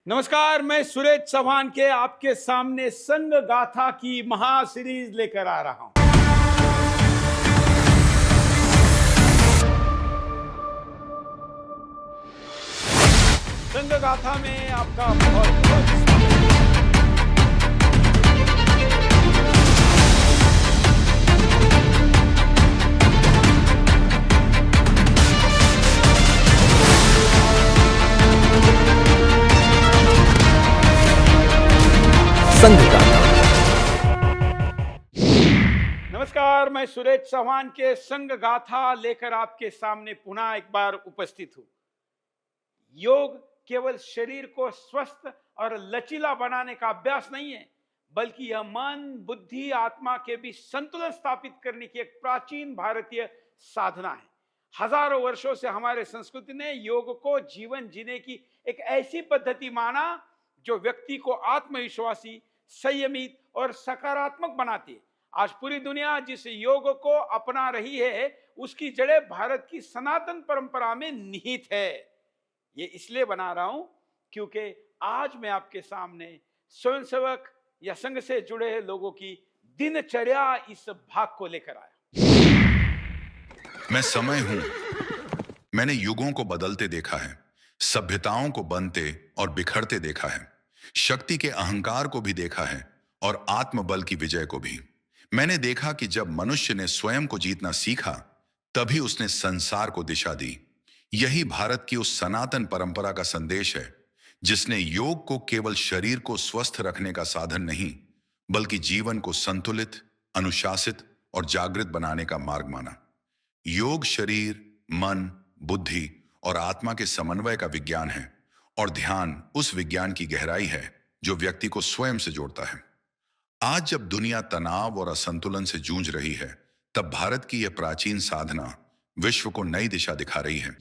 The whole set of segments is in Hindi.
नमस्कार, मैं सुरेश चौहान के आपके सामने संघ गाथा की महा सीरीज लेकर आ रहा हूं। संघ गाथा में आपका बहुत बहुत स्वागत है। संघ गाथा। नमस्कार, मैं सुरेश चौहान के संघ गाथा लेकर आपके सामने पुनः एक बार उपस्थित हूं। योग केवल शरीर को स्वस्थ और लचीला बनाने का अभ्यास नहीं है, बल्कि यह मन, बुद्धि, आत्मा के बीच संतुलन स्थापित करने की एक प्राचीन भारतीय साधना है। हजारों वर्षों से हमारे संस्कृति ने योग को जीवन जीने की एक ऐसी पद्धति माना जो व्यक्ति को आत्मविश्वासी, संयमित और सकारात्मक बनाती है। आज पूरी दुनिया जिस योग को अपना रही है, उसकी जड़ें भारत की सनातन परंपरा में निहित है। ये इसलिए बना रहा हूं क्योंकि आज मैं आपके सामने स्वयंसेवक या संघ से जुड़े लोगों की दिनचर्या इस भाग को लेकर आया। मैं समय हूं। मैंने युगों को बदलते देखा है, सभ्यताओं को बनते और बिखरते देखा है, शक्ति के अहंकार को भी देखा है और आत्मबल की विजय को भी। मैंने देखा कि जब मनुष्य ने स्वयं को जीतना सीखा, तभी उसने संसार को दिशा दी। यही भारत की उस सनातन परंपरा का संदेश है, जिसने योग को केवल शरीर को स्वस्थ रखने का साधन नहीं, बल्कि जीवन को संतुलित, अनुशासित और जागृत बनाने का मार्ग माना। योग शरीर, मन, बुद्धि और आत्मा के समन्वय का विज्ञान है, और ध्यान उस विज्ञान की गहराई है जो व्यक्ति को स्वयं से जोड़ता है। आज जब दुनिया तनाव और असंतुलन से जूझ रही है, तब भारत की यह प्राचीन साधना विश्व को नई दिशा दिखा रही है।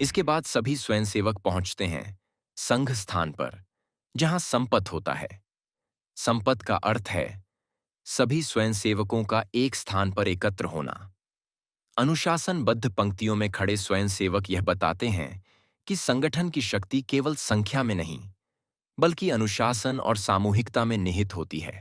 इसके बाद सभी स्वयंसेवक पहुंचते हैं संघ स्थान पर, जहां संपत होता है। संपत का अर्थ है सभी स्वयंसेवकों का एक स्थान पर एकत्र होना। अनुशासनबद्ध पंक्तियों में खड़े स्वयंसेवक यह बताते हैं कि संगठन की शक्ति केवल संख्या में नहीं, बल्कि अनुशासन और सामूहिकता में निहित होती है।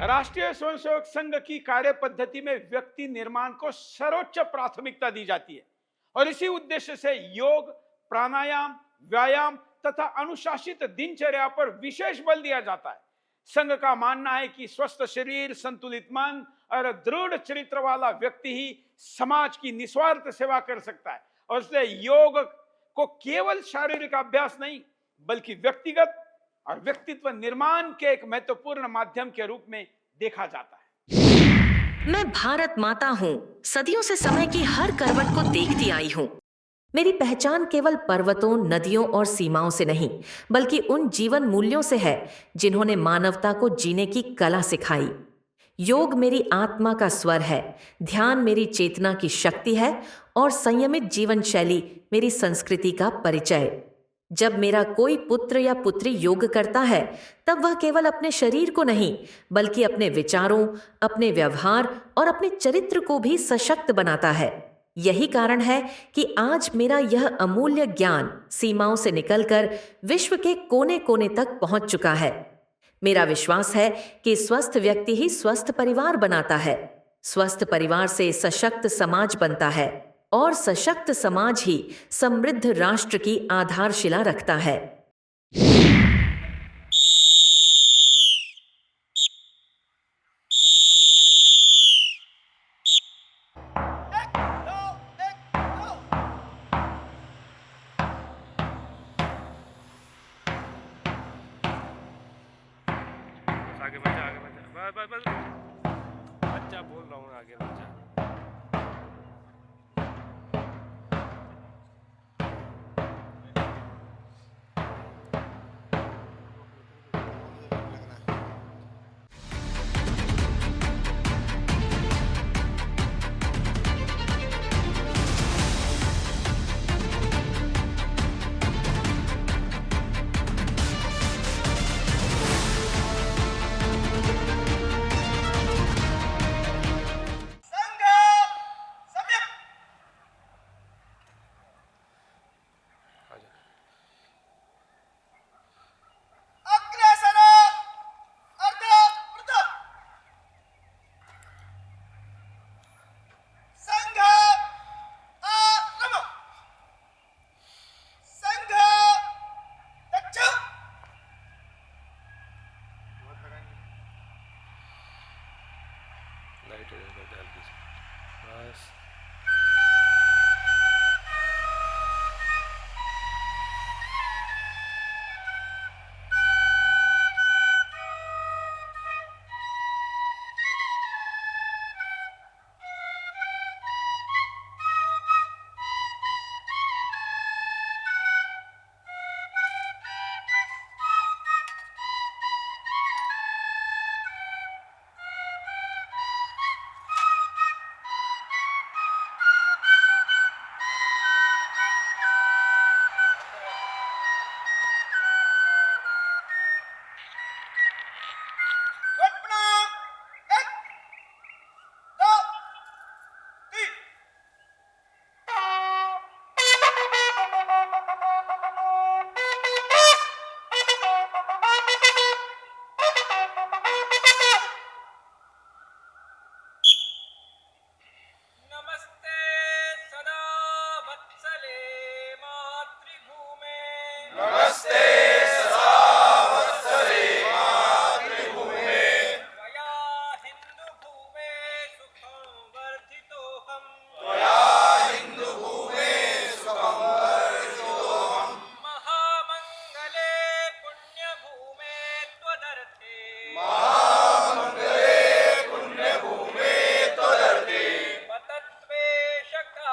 राष्ट्रीय स्वयंसेवक संघ की कार्य पद्धति में व्यक्ति निर्माण को सर्वोच्च प्राथमिकता दी जाती है और इसी उद्देश्य से योग, प्राणायाम, व्यायाम तथा अनुशासित दिनचर्या पर विशेष बल दिया जाता है। संघ का मानना है कि स्वस्थ शरीर, संतुलित मन और दृढ़ चरित्र वाला व्यक्ति ही समाज की निस्वार्थ सेवा कर सकता है और इसलिए योग को केवल शारीरिक अभ्यास नहीं, बल्कि व्यक्तिगत और व्यक्तित्व निर्माण के एक महत्वपूर्ण माध्यम के रूप में देखा जाता है। मैं भारत माता हूँ, सदियों से समय की हर करवट को देखती आई हूँ। मेरी पहचान केवल पर्वतों, नदियों और सीमाओं से नहीं, बल्कि उन जीवन मूल्यों से है जिन्होंने मानवता को जीने की कला सिखाई। योग मेरी आत्मा का स्वर है, ध्यान मेरी चेतना की शक्ति है और संयमित जीवन शैली मेरी संस्कृति का परिचय। जब मेरा कोई पुत्र या पुत्री योग करता है, तब वह केवल अपने शरीर को नहीं, बल्कि अपने विचारों, अपने व्यवहार और अपने चरित्र को भी सशक्त बनाता है। यही कारण है कि आज मेरा यह अमूल्य ज्ञान सीमाओं से निकलकर विश्व के कोने कोने तक पहुंच चुका है। मेरा विश्वास है कि स्वस्थ व्यक्ति ही स्वस्थ परिवार बनाता है, स्वस्थ परिवार से सशक्त समाज बनता है और सशक्त समाज ही समृद्ध राष्ट्र की आधारशिला रखता है। आगे बच्चा बस बच्चा बोल रहा हूँ, आगे बच्चा।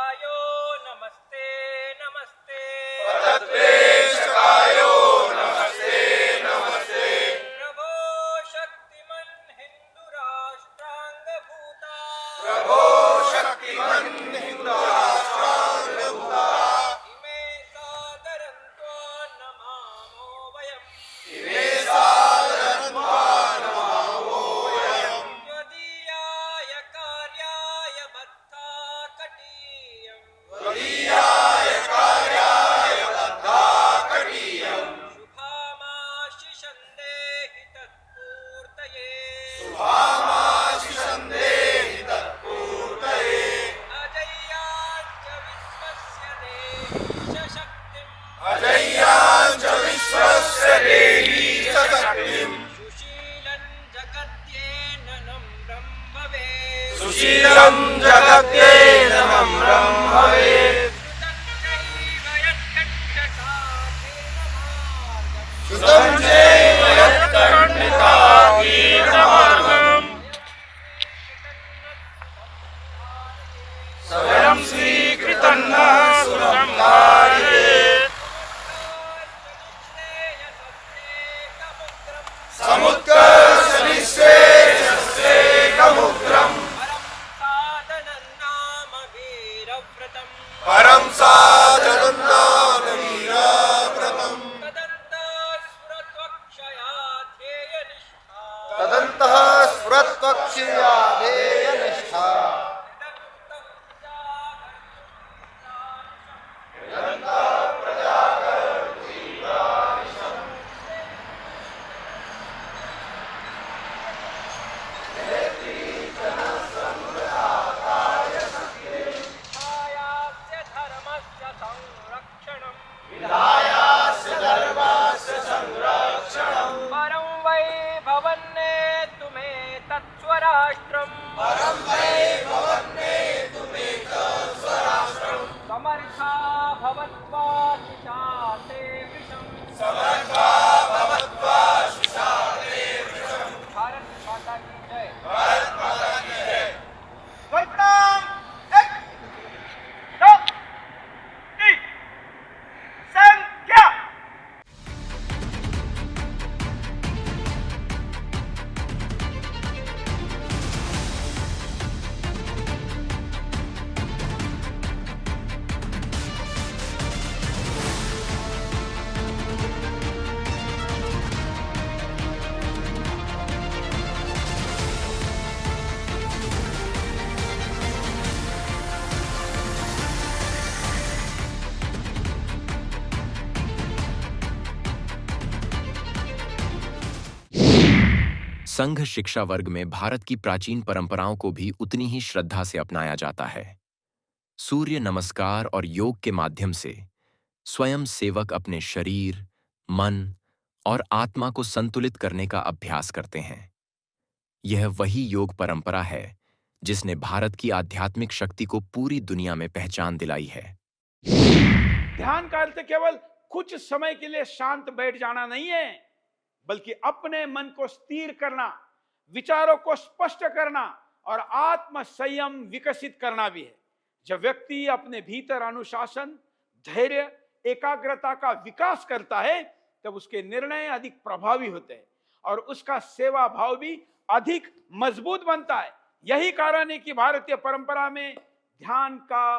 नमस्ते नमस्ते प्रभो शक्तिमन् हिंदू राष्ट्रांग भूता इमे सादरन्त्वा नमामो वयम् त्वदीयाय कार्याय बद्धा कटीयम् शुभामाशिषं देहि तत्पूर्तये अजय्याच्च विश्वस्य देहि च शक्तिम् सुशीलं जगत्येनं भवेत् श्रुतं चैव यत्कण्ठसाधेन मार्गम् स्वयं श्रीकृतन्नः सुतं कारयेत् परं साधनं नाम वीरव्रतम् तदन्तः स्फुरत्वक्षया ध्येयनिष्ठा परं वै भवन्ने तुमे तत्स्वराष्ट्रम् समर्था भवत्वा शिशाते वृषम् भारत माता की जय संख्या संघ शिक्षा वर्ग में भारत की प्राचीन परंपराओं को भी उतनी ही श्रद्धा से अपनाया जाता है। सूर्य नमस्कार और योग के माध्यम से स्वयं सेवक अपने शरीर, मन और आत्मा को संतुलित करने का अभ्यास करते हैं। यह वही योग परंपरा है जिसने भारत की आध्यात्मिक शक्ति को पूरी दुनिया में पहचान दिलाई है। ध्यान का अर्थ केवल कुछ समय के लिए शांत बैठ जाना नहीं है, बल्कि अपने मन को स्थिर करना, विचारों को स्पष्ट करना और आत्म संयम विकसित करना भी है। जब व्यक्ति अपने भीतर अनुशासन, धैर्य, एकाग्रता का विकास करता है, तब उसके निर्णय अधिक प्रभावी होते हैं और उसका सेवा भाव भी अधिक मजबूत बनता है। यही कारण है कि भारतीय परंपरा में ध्यान का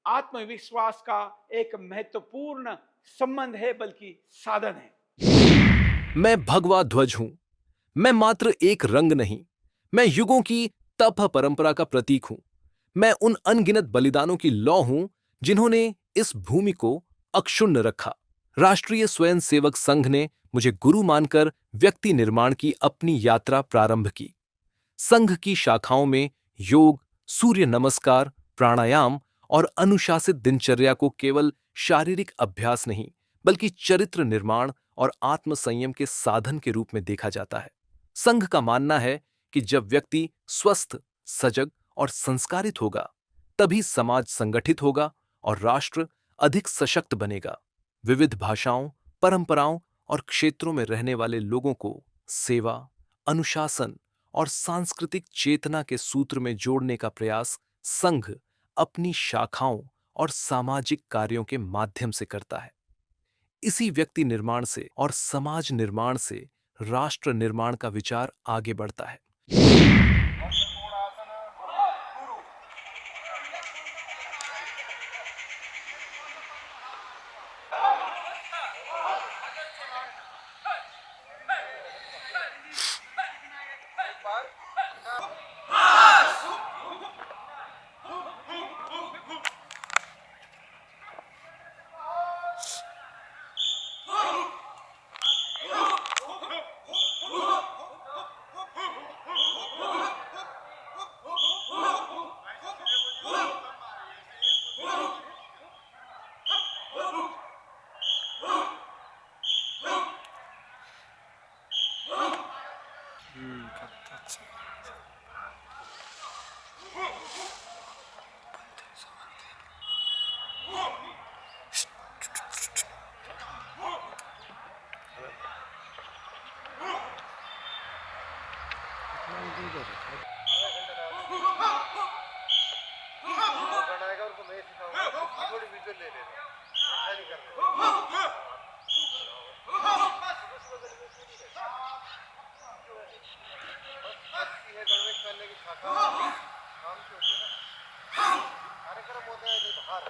आत्मविश्वास का एक महत्वपूर्ण संबंध है, बल्कि साधन है। मैं भगवा ध्वज हूं। मैं मात्र एक रंग नहीं, मैं युगों की तप परंपरा का प्रतीक हूं। मैं उन अनगिनत बलिदानों की लौ हूं जिन्होंने इस भूमि को अक्षुण्ण रखा। राष्ट्रीय स्वयंसेवक संघ ने मुझे गुरु मानकर व्यक्ति निर्माण की अपनी यात्रा प्रारंभ की। संघ की शाखाओं में योग, सूर्य नमस्कार, प्राणायाम और अनुशासित दिनचर्या को केवल शारीरिक अभ्यास नहीं, बल्कि चरित्र निर्माण और आत्म संयम के साधन के रूप में देखा जाता है। संघ का मानना है कि जब व्यक्ति स्वस्थ, सजग और संस्कारित होगा, तभी समाज संगठित होगा और राष्ट्र अधिक सशक्त बनेगा। विविध भाषाओं, परंपराओं और क्षेत्रों में रहने वाले लोगों को सेवा, अनुशासन और सांस्कृतिक चेतना के सूत्र में जोड़ने का प्रयास संघ अपनी शाखाओं और सामाजिक कार्यों के माध्यम से करता है। इसी व्यक्ति निर्माण से और समाज निर्माण से राष्ट्र निर्माण का विचार आगे बढ़ता है। बनाएगा उनको मैं सिखाऊंगा, थोड़ी विजुअल ले लेना, अच्छा नहीं कर रहे। है गणवेश पहनने की शाखा काम से होती है ना, कार्यक्रम होता है बाहर।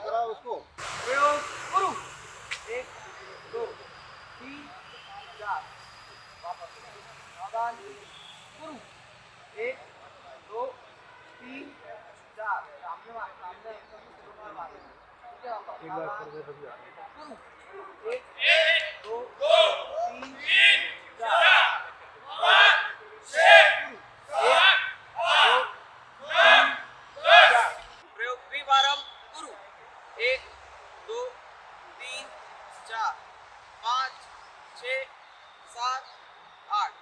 कराओ उसको। प्रयोग करो। 1 2 3 4 वापस सावधान शुरू। 1 2 3 4 सामने सामने एक बार कर दे शुरू। 1 2 3 4 5 6 1 2 3 4 प्रयोग द्विवारम गुरु। 1 2 3 4 6 7 8।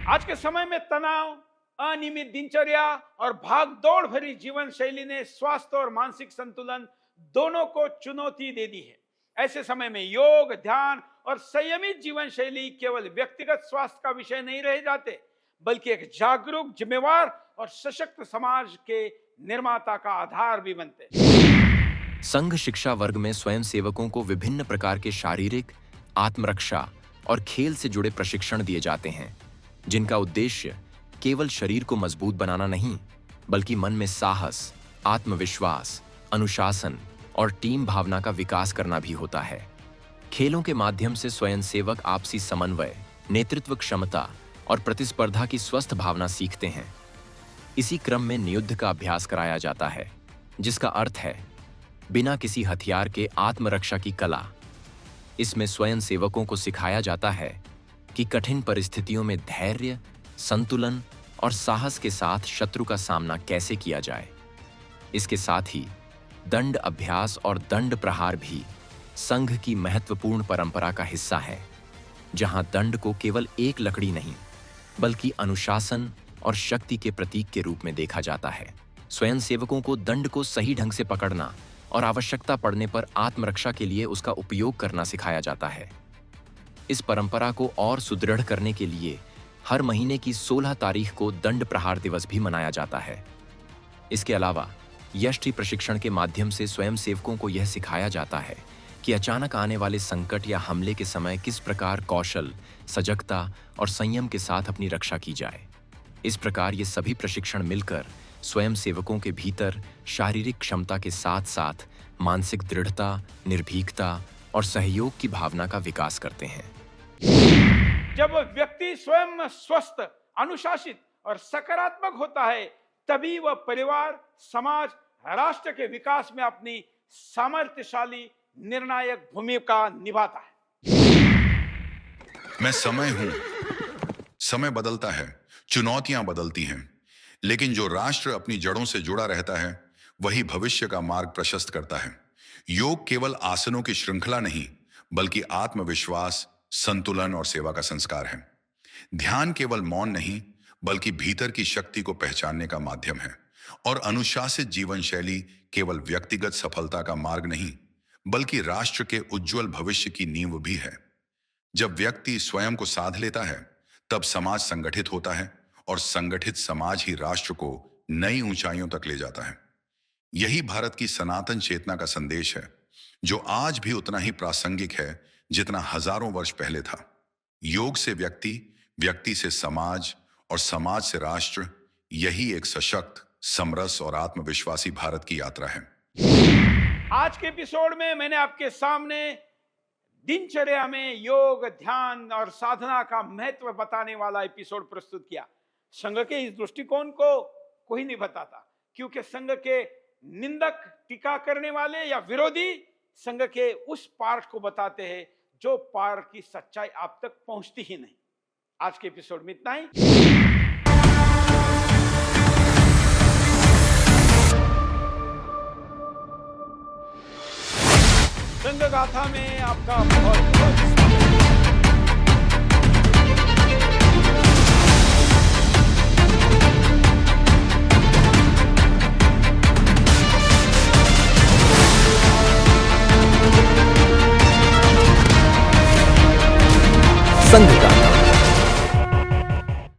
आज के समय में तनाव, अनियमित दिनचर्या और भाग दौड़ भरी जीवन शैली ने स्वास्थ्य और मानसिक संतुलन दोनों को चुनौती दे दी है। ऐसे समय में योग, ध्यान और संयमित जीवन शैली केवल व्यक्तिगत स्वास्थ्य का विषय नहीं रह जाते, बल्कि एक जागरूक, जिम्मेवार और सशक्त समाज के निर्माता का आधार भी बनते हैं। संघ शिक्षा वर्ग में स्वयंसेवकों को विभिन्न प्रकार के शारीरिक, आत्मरक्षा और खेल से जुड़े प्रशिक्षण दिए जाते हैं, जिनका उद्देश्य केवल शरीर को मजबूत बनाना नहीं, बल्कि मन में साहस, आत्मविश्वास, अनुशासन और टीम भावना का विकास करना भी होता है। खेलों के माध्यम से स्वयंसेवक आपसी समन्वय, नेतृत्व क्षमता और प्रतिस्पर्धा की स्वस्थ भावना सीखते हैं। इसी क्रम में नियुद्ध का अभ्यास कराया जाता है, जिसका अर्थ है बिना किसी हथियार के आत्मरक्षा की कला। इसमें स्वयंसेवकों को सिखाया जाता है कि कठिन परिस्थितियों में धैर्य, संतुलन और साहस के साथ शत्रु का सामना कैसे किया जाए। इसके साथ ही दंड अभ्यास और दंड प्रहार भी संघ की महत्वपूर्ण परंपरा का हिस्सा है, जहां दंड को केवल एक लकड़ी नहीं, बल्कि अनुशासन और शक्ति के प्रतीक के रूप में देखा जाता है। स्वयंसेवकों को दंड को सही ढंग से पकड़ना और आवश्यकता पड़ने पर आत्मरक्षा के लिए उसका उपयोग करना सिखाया जाता है। इस परंपरा को और सुदृढ़ करने के लिए हर महीने की 16 तारीख को दंड प्रहार दिवस भी मनाया जाता है। इसके अलावा यष्टि प्रशिक्षण के माध्यम से स्वयंसेवकों को यह सिखाया जाता है कि अचानक आने वाले संकट या हमले के समय किस प्रकार कौशल, सजगता और संयम के साथ अपनी रक्षा की जाए। इस प्रकार ये सभी प्रशिक्षण मिलकर स्वयंसेवकों के भीतर शारीरिक क्षमता के साथ साथ मानसिक दृढ़ता, निर्भीकता और सहयोग की भावना का विकास करते हैं। जब व्यक्ति स्वयं स्वस्थ, अनुशासित और सकारात्मक होता है, तभी वह परिवार, समाज, राष्ट्र के विकास में अपनी सामर्थ्यशाली निर्णायक भूमिका निभाता है। मैं समय हूं। समय बदलता है, चुनौतियां बदलती हैं, लेकिन जो राष्ट्र अपनी जड़ों से जुड़ा रहता है, वही भविष्य का मार्ग प्रशस्त करता है। योग केवल आसनों की श्रृंखला नहीं, बल्कि आत्मविश्वास, संतुलन और सेवा का संस्कार है। ध्यान केवल मौन नहीं, बल्कि भीतर की शक्ति को पहचानने का माध्यम है। और अनुशासित जीवन शैली केवल व्यक्तिगत सफलता का मार्ग नहीं, बल्कि राष्ट्र के उज्जवल भविष्य की नींव भी है। जब व्यक्ति स्वयं को साध लेता है, तब समाज संगठित होता है, और संगठित समाज ही राष्ट्र को नई ऊंचाइयों तक ले जाता है। यही भारत की सनातन चेतना का संदेश है, जो आज भी उतना ही प्रासंगिक है जितना हजारों वर्ष पहले था। योग से व्यक्ति, व्यक्ति से समाज और समाज से राष्ट्र, यही एक सशक्त, समरस और आत्मविश्वासी भारत की यात्रा है। आज के एपिसोड में मैंने आपके सामने दिनचर्या में योग, ध्यान और साधना का महत्व बताने वाला एपिसोड प्रस्तुत किया। संघ के इस दृष्टिकोण को कोई नहीं बताता, क्योंकि संघ के निंदक, टीका करने वाले या विरोधी संघ के उस पार्ट को बताते हैं जो पार्ट की सच्चाई आप तक पहुंचती ही नहीं। आज के एपिसोड में इतना ही। संघ गाथा में आपका बहुत बहुत स्वागत है। संघ का